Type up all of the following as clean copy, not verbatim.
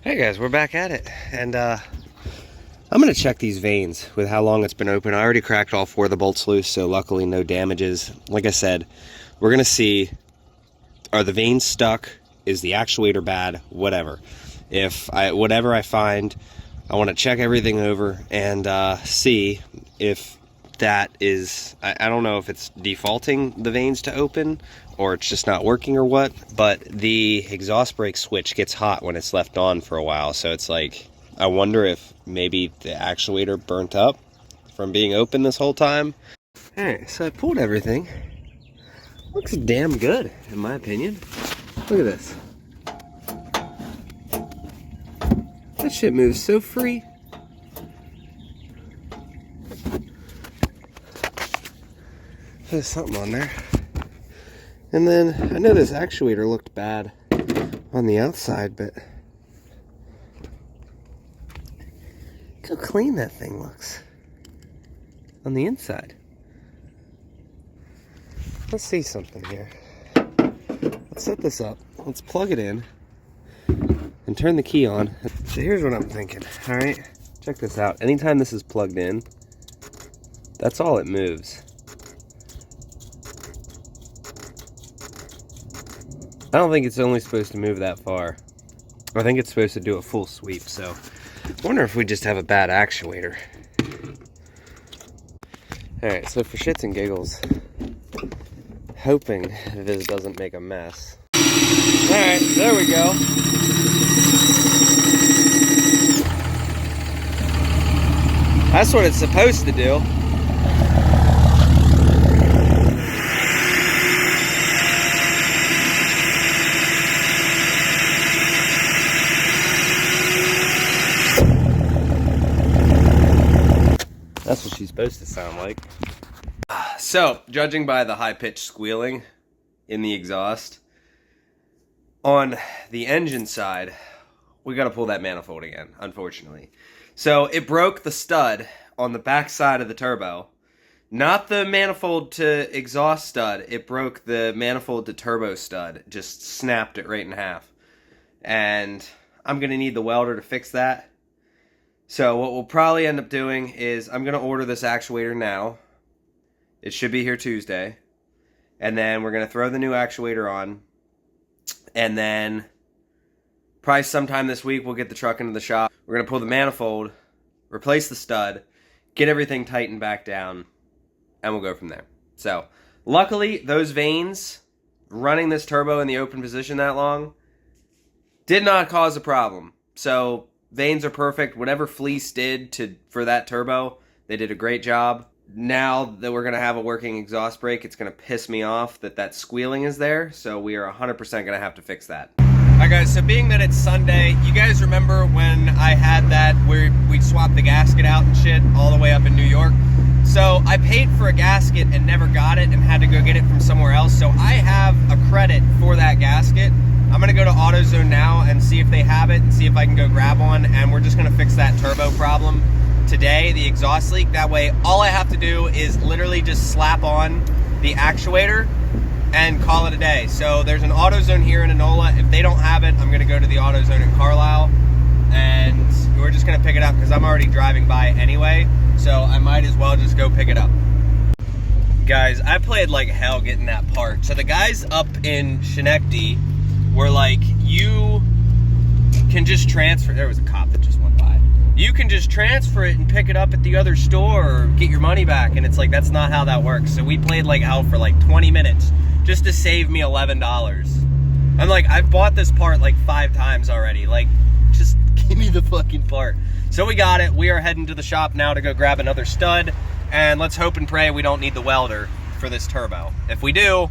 Hey guys, we're back at it, and I'm gonna check these vanes with how long it's been open. I already cracked all 4 of the bolts loose, so luckily no damages. Like I said, we're gonna see, are the vanes stuck? Is the actuator bad? Whatever. Whatever I find, I want to check everything over and see if that is, I don't know if it's defaulting the vanes to open or it's just not working or what, but the exhaust brake switch gets hot when it's left on for a while. So it's like, I wonder if maybe the actuator burnt up from being open this whole time. All right, so I pulled everything. Looks damn good, in my opinion. Look at this. That shit moves so free. There's something on there. And then I know this actuator looked bad on the outside, but look how clean that thing looks on the inside. Let's see something here. Let's set this up. Let's plug it in and turn the key on. So here's what I'm thinking. All right, check this out. Anytime this is plugged in, that's all it moves. I don't think it's only supposed to move that far. I think it's supposed to do a full sweep, so I wonder if we just have a bad actuator. Alright, so for shits and giggles, hoping this doesn't make a mess. Alright, there we go. That's what it's supposed to do. That's what she's supposed to sound like. So, judging by the high-pitched squealing in the exhaust, on the engine side, we gotta pull that manifold again, unfortunately. So, it broke the stud on the back side of the turbo. Not the manifold to exhaust stud, it broke the manifold to turbo stud. Just snapped it right in half. And I'm gonna need the welder to fix that. So what we'll probably end up doing is I'm going to order this actuator now. It should be here Tuesday. And then we're going to throw the new actuator on. And then probably sometime this week we'll get the truck into the shop. We're going to pull the manifold, replace the stud, get everything tightened back down, and we'll go from there. So luckily those vanes running this turbo in the open position that long did not cause a problem. So vanes are perfect. Whatever Fleece did for that turbo, they did a great job. Now that we're going to have a working exhaust brake, it's going to piss me off that squealing is there. So we are 100% going to have to fix that. Alright guys, so being that it's Sunday, you guys remember when I had that where we swapped the gasket out and shit all the way up in New York? So I paid for a gasket and never got it and had to go get it from somewhere else. So I have a credit for that gasket. I'm going to go to AutoZone now and see if they have it and see if I can go grab one. And we're just going to fix that turbo problem today, the exhaust leak. That way, all I have to do is literally just slap on the actuator and call it a day. So there's an AutoZone here in Enola. If they don't have it, I'm going to go to the AutoZone in Carlisle. And we're just going to pick it up because I'm already driving by anyway. So I might as well just go pick it up. Guys, I played like hell getting that part. So the guys up in Schenectady were like, you can just transfer. There was a cop that just went by. You can just transfer it and pick it up at the other store or get your money back. And it's like, that's not how that works. So we played like hell for like 20 minutes just to save me $11. I'm like, I've bought this part like 5 times already. Like, just give me the fucking part. So we got it. We are heading to the shop now to go grab another stud. And let's hope and pray we don't need the welder for this turbo. If we do,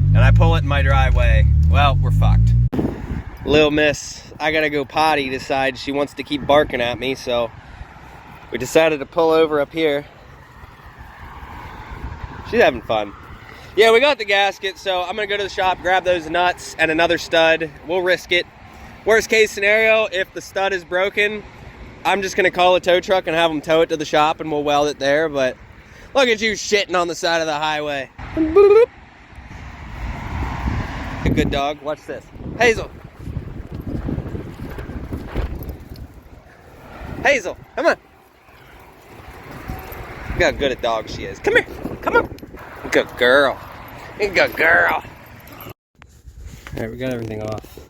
and I pull it in my driveway, well, we're fucked. Little miss, I gotta go potty, decides she wants to keep barking at me, so we decided to pull over up here. She's having fun. Yeah, we got the gasket, so I'm gonna go to the shop, grab those nuts and another stud. We'll risk it. Worst case scenario, if the stud is broken, I'm just gonna call a tow truck and have them tow it to the shop and we'll weld it there, but look at you shitting on the side of the highway. Good dog. Watch this. Hazel. Hazel, come on. Look how good a dog she is. Come here. Come on. Good girl. Good girl. Alright, we got everything off.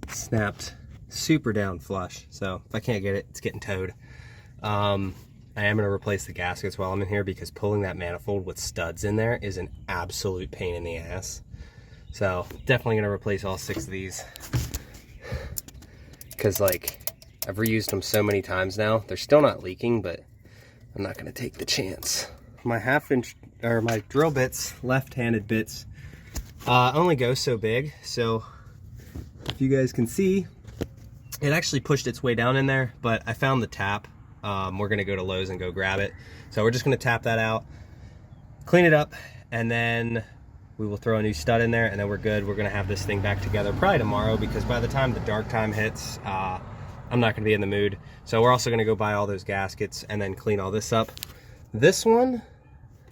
Snapped super down flush. So if I can't get it, it's getting towed. I am going to replace the gaskets while I'm in here because pulling that manifold with studs in there is an absolute pain in the ass. So definitely going to replace all 6 of these. Because like, I've reused them so many times now. They're still not leaking, but I'm not going to take the chance. My my drill bits, left-handed bits, only go so big. So if you guys can see, it actually pushed its way down in there, but I found the tap. We're going to go to Lowe's and go grab it. So we're just going to tap that out, clean it up, and then we will throw a new stud in there, and then we're good. We're going to have this thing back together probably tomorrow, because by the time the dark time hits, I'm not going to be in the mood. So we're also going to go buy all those gaskets and then clean all this up. This one,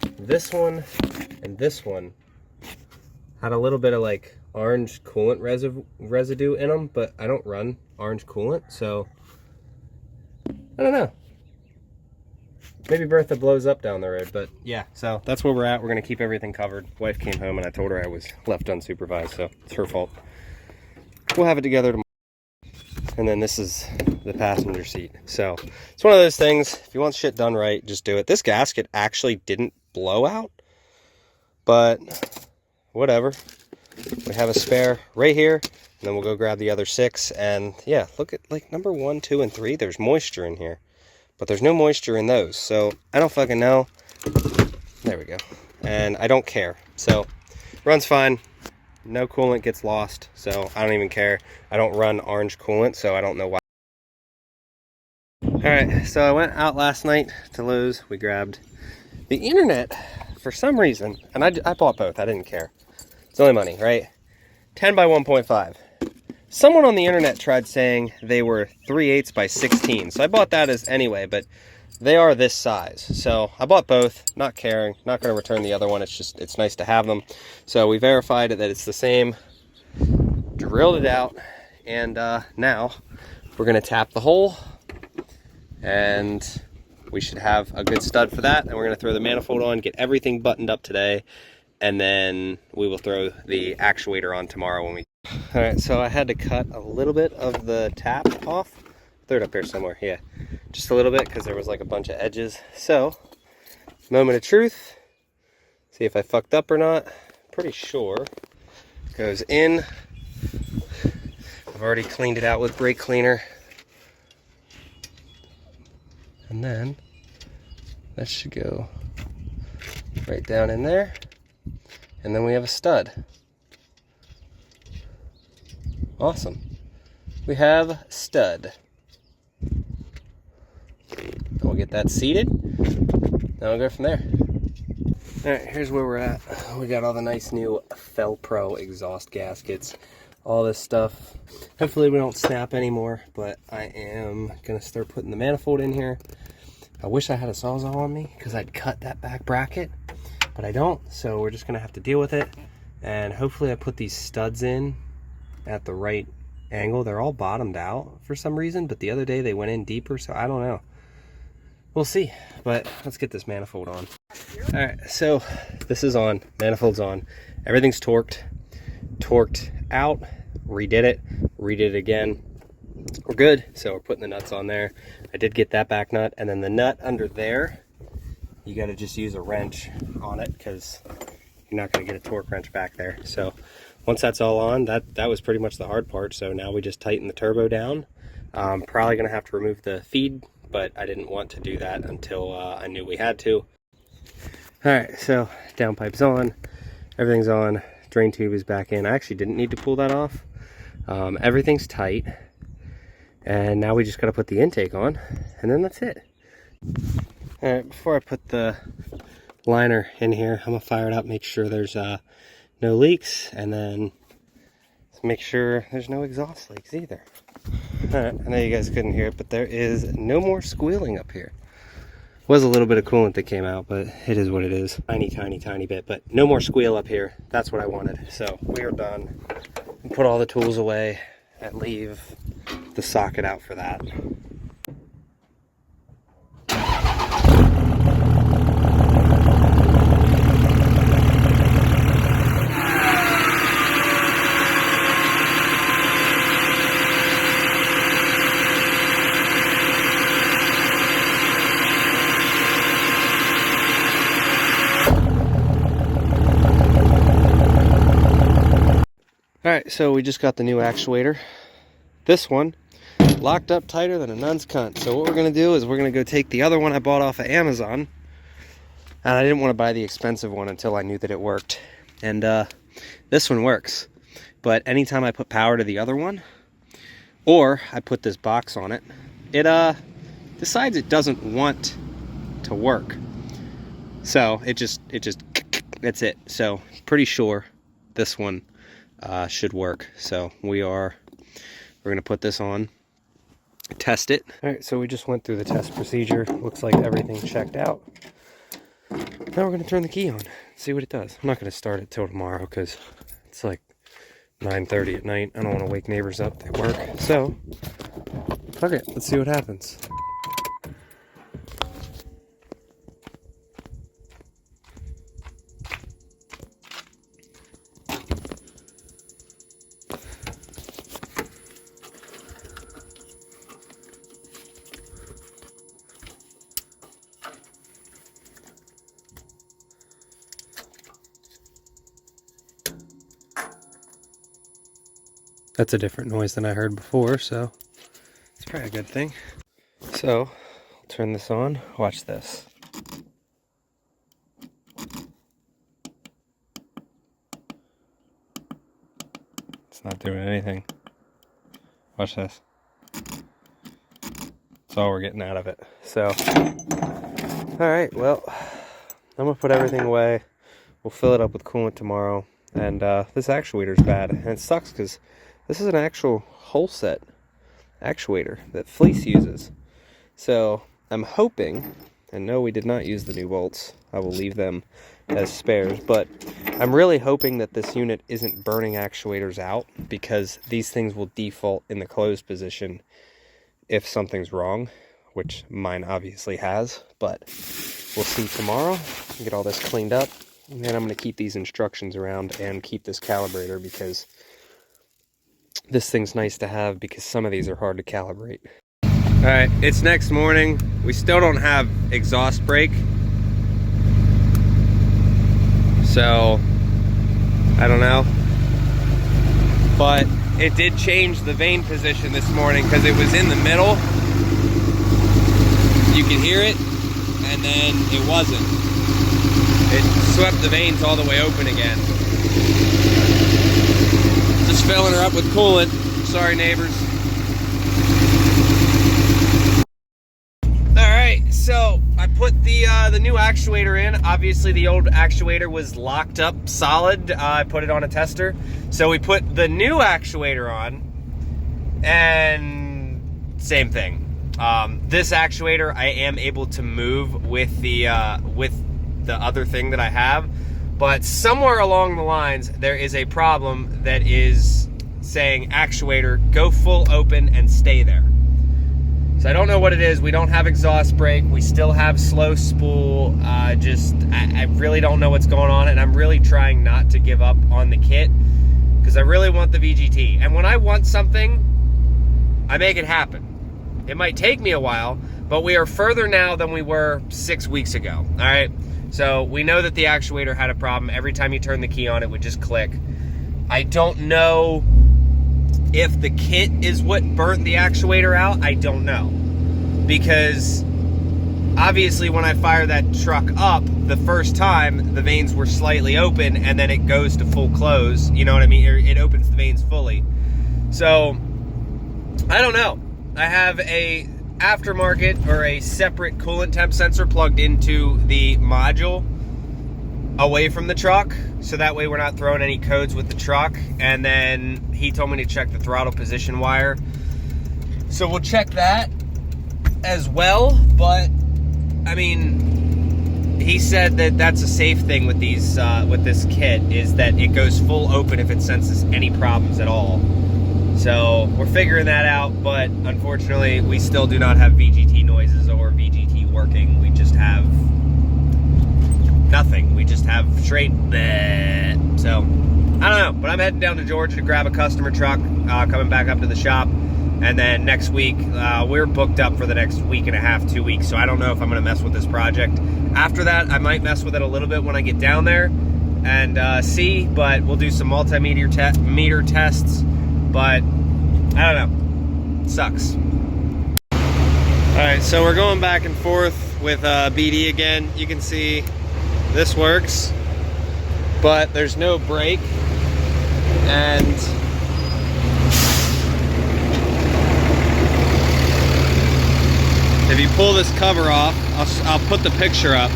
and this one had a little bit of like orange coolant residue in them, but I don't run orange coolant, so I don't know. Maybe Bertha blows up down the road, but yeah, so that's where we're at. We're going to keep everything covered. Wife came home and I told her I was left unsupervised, so it's her fault. We'll have it together tomorrow. And then this is the passenger seat. So it's one of those things, if you want shit done right, just do it. This gasket actually didn't blow out, but whatever. We have a spare right here, and then we'll go grab the other 6. And yeah, look at like number 1, 2, and 3. There's moisture in here, but there's no moisture in those. So I don't fucking know. There we go. And I don't care. So runs fine. No coolant gets lost, so I don't even care. I don't run orange coolant, so I don't know why. Alright, so I went out last night to Lowe's. We grabbed the internet for some reason, and I bought both. I didn't care. It's only money, right? 10 by 1.5. Someone on the internet tried saying they were 3/8 by 16, so I bought that as anyway, but they are this size. So I bought both, not caring, not going to return the other one. It's just, it's nice to have them. So we verified that it's the same, drilled it out, and now we're going to tap the hole, and we should have a good stud for that. And we're going to throw the manifold on, get everything buttoned up today, and then we will throw the actuator on tomorrow when we... All right, so I had to cut a little bit of the tap off. Throw it up here somewhere, yeah. Just a little bit, because there was like a bunch of edges. So, moment of truth. See if I fucked up or not. Pretty sure. Goes in. I've already cleaned it out with brake cleaner. And then, that should go right down in there. And then we have a stud. Awesome. We have stud. We'll get that seated, then we'll go from there. Alright, here's where we're at. We got all the nice new Felpro exhaust gaskets, all this stuff. Hopefully we don't snap anymore, but I am going to start putting the manifold in here. I wish I had a Sawzall on me, because I'd cut that back bracket, but I don't, so we're just going to have to deal with it. And hopefully I put these studs in at the right angle. They're all bottomed out for some reason, but the other day they went in deeper, so I don't know. We'll see, but let's get this manifold on. All right, so this is on, manifold's on. Everything's torqued out, redid it again. We're good, so we're putting the nuts on there. I did get that back nut, and then the nut under there, you gotta just use a wrench on it, because you're not gonna get a torque wrench back there. So once that's all on, that was pretty much the hard part. So now we just tighten the turbo down. Probably gonna have to remove the feed, but I didn't want to do that until I knew we had to. All right, so downpipe's on, everything's on, drain tube is back in. I actually didn't need to pull that off. Everything's tight, and now we just gotta put the intake on, and then that's it. All right, before I put the liner in here, I'm gonna fire it up, make sure there's no leaks, and then make sure there's no exhaust leaks either. Alright, I know you guys couldn't hear it, but there is no more squealing up here. Was a little bit of coolant that came out, but it is what it is. Tiny bit, but no more squeal up here. That's what I wanted. So we are done. Put all the tools away and leave the socket out for that. so we just got the new actuator. This one locked up tighter than a nun's cunt. So what we're gonna do is we're gonna go take the other one I bought off of Amazon, and I didn't want to buy the expensive one until I knew that it worked. And this one works, but anytime I put power to the other one, or I put this box on it, it decides it doesn't want to work. So it just that's it. So pretty sure this one should work. So we're gonna put this on, test it. All right, so we just went through the test procedure. Looks like everything checked out. Now we're gonna turn the key on, see what it does. I'm not gonna start it till tomorrow because it's like 9:30 at night. I don't want to wake neighbors up, they work. So fuck it, let's see what happens. That's a different noise than I heard before, so it's probably a good thing. So, I'll turn this on. Watch this. It's not doing anything. Watch this. That's all we're getting out of it. So, alright, well, I'm going to put everything away. We'll fill it up with coolant tomorrow. And this actuator's bad. And it sucks because this is an actual whole set actuator that Fleece uses. So I'm hoping, and no, we did not use the new bolts. I will leave them as spares, but I'm really hoping that this unit isn't burning actuators out, because these things will default in the closed position if something's wrong, which mine obviously has, but we'll see tomorrow. Get all this cleaned up, and then I'm going to keep these instructions around and keep this calibrator, because this thing's nice to have, because some of these are hard to calibrate. Alright, it's next morning. We still don't have exhaust brake. So, I don't know. But it did change the vane position this morning, because it was in the middle. You could hear it, and then it wasn't. It swept the vanes all the way open again. Just filling her up with coolant. Sorry, neighbors. Alright, so I put the new actuator in. Obviously the old actuator was locked up solid. I put it on a tester. So we put the new actuator on, and same thing. This actuator I am able to move with the other thing that I have. But somewhere along the lines, there is a problem that is saying, actuator, go full open and stay there. So I don't know what it is. We don't have exhaust brake. We still have slow spool. I really don't know what's going on, and I'm really trying not to give up on the kit, because I really want the VGT. And when I want something, I make it happen. It might take me a while, but we are further now than we were 6 weeks ago, all right? So we know that the actuator had a problem. Every time you turn the key on, it would just click. I don't know if the kit is what burnt the actuator out. I don't know. Because obviously when I fire that truck up the first time, the vanes were slightly open, and then it goes to full close. You know what I mean? It opens the vanes fully. So, I don't know. I have a aftermarket or a separate coolant temp sensor plugged into the module away from the truck, so that way we're not throwing any codes with the truck. And then he told me to check the throttle position wire, so we'll check that as well. But I mean, he said that that's a safe thing with these with this kit, is that it goes full open if it senses any problems at all. So we're figuring that out, but unfortunately we still do not have VGT noises or VGT working. We just have nothing. We just have straight bleh. So I don't know, but I'm heading down to Georgia to grab a customer truck, coming back up to the shop. And then next week, we're booked up for the next week and a half, 2 weeks. So I don't know if I'm going to mess with this project. After that, I might mess with it a little bit when I get down there. and see, but we'll do some multimeter meter tests, but I don't know, sucks. Alright, so we're going back and forth with BD again. You can see this works, but there's no brake, and if you pull this cover off, I'll put the picture up,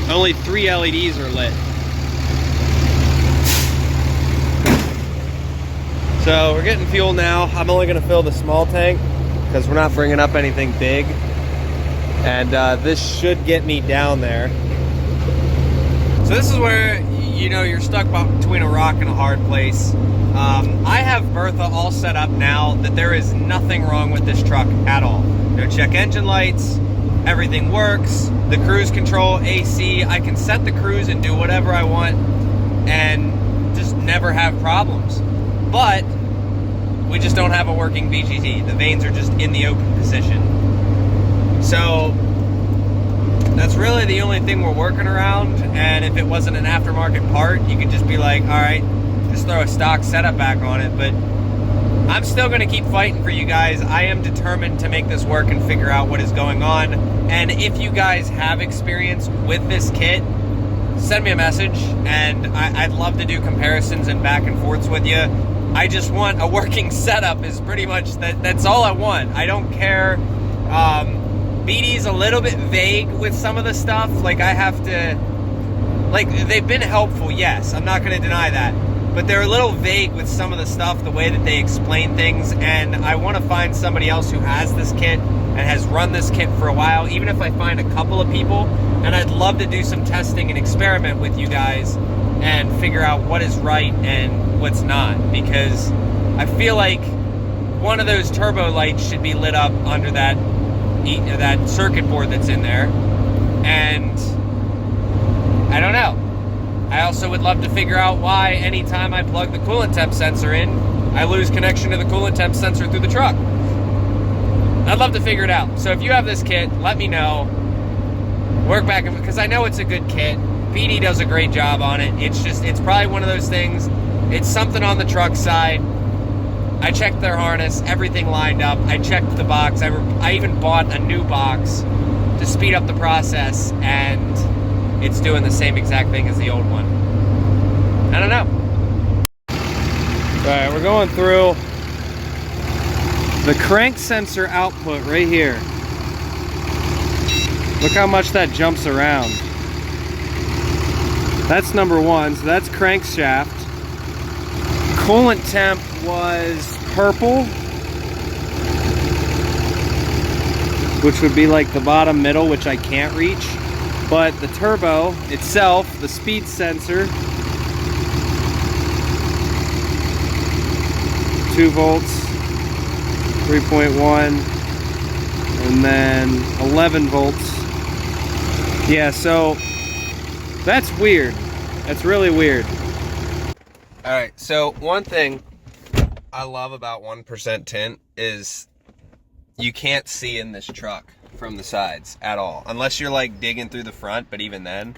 only 3 LEDs are lit. So we're getting fuel now. I'm only gonna fill the small tank because we're not bringing up anything big. And this should get me down there. So this is where, you know, you're stuck between a rock and a hard place. I have Bertha all set up now that there is nothing wrong with this truck at all. No check engine lights, everything works. The cruise control, AC, I can set the cruise and do whatever I want and just never have problems. But we just don't have a working VGT. The vanes are just in the open position. So that's really the only thing we're working around, and if it wasn't an aftermarket part, you could just be like, all right, just throw a stock setup back on it. But I'm still gonna keep fighting for you guys. I am determined to make this work and figure out what is going on. And if you guys have experience with this kit, send me a message, and I'd love to do comparisons and back and forths with you. I just want a working setup is pretty much, that's all I want. I don't care. BD's a little bit vague with some of the stuff. Like I have to, like they've been helpful, yes, I'm not gonna deny that. But they're a little vague with some of the stuff, the way that they explain things, and I wanna find somebody else who has this kit and has run this kit for a while, even if I find a couple of people, and I'd love to do some testing and experiment with you guys and figure out what is right and what's not, because I feel like one of those turbo lights should be lit up under that circuit board that's in there, and I don't know. I also would love to figure out why anytime I plug the coolant temp sensor in, I lose connection to the coolant temp sensor through the truck. I'd love to figure it out. So if you have this kit, let me know. Work back, because I know it's a good kit. BD does a great job on it. It's probably one of those things, it's something on the truck side. I checked their harness, everything lined up. I checked the box. I even bought a new box to speed up the process, and it's doing the same exact thing as the old one. I don't know. All right, we're going through the crank sensor output right here. Look how much that jumps around. That's number one, so that's crankshaft. Coolant temp was purple, which would be like the bottom middle, which I can't reach. But the turbo itself, the speed sensor, 2 volts, 3.1, and then 11 volts. Yeah, so that's weird. That's really weird. All right, so one thing I love about 1% tint is you can't see in this truck from the sides at all, unless you're like digging through the front, but even then.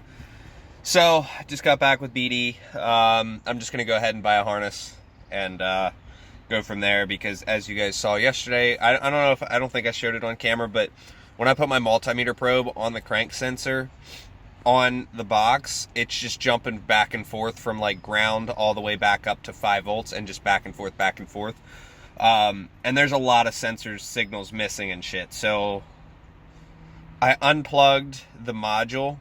So I just got back with BD. I'm just gonna go ahead and buy a harness and go from there, because as you guys saw yesterday, I don't think I showed it on camera, but when I put my multimeter probe on the crank sensor on the box, it's just jumping back and forth from like ground all the way back up to 5 volts and just back and forth, back and forth. And there's a lot of sensors signals missing and shit. So I unplugged the module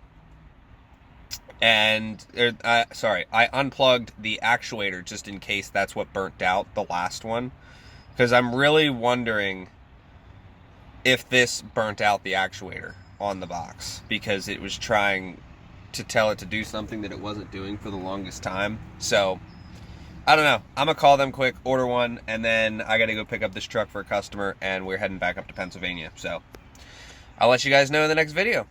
and I unplugged the actuator just in case that's what burnt out the last one, because I'm really wondering if this burnt out the actuator on the box, because it was trying to tell it to do something that it wasn't doing for the longest time. So I don't know. I'm gonna call them quick, order one, and then I gotta go pick up this truck for a customer, and we're heading back up to Pennsylvania. So I'll let you guys know in the next video.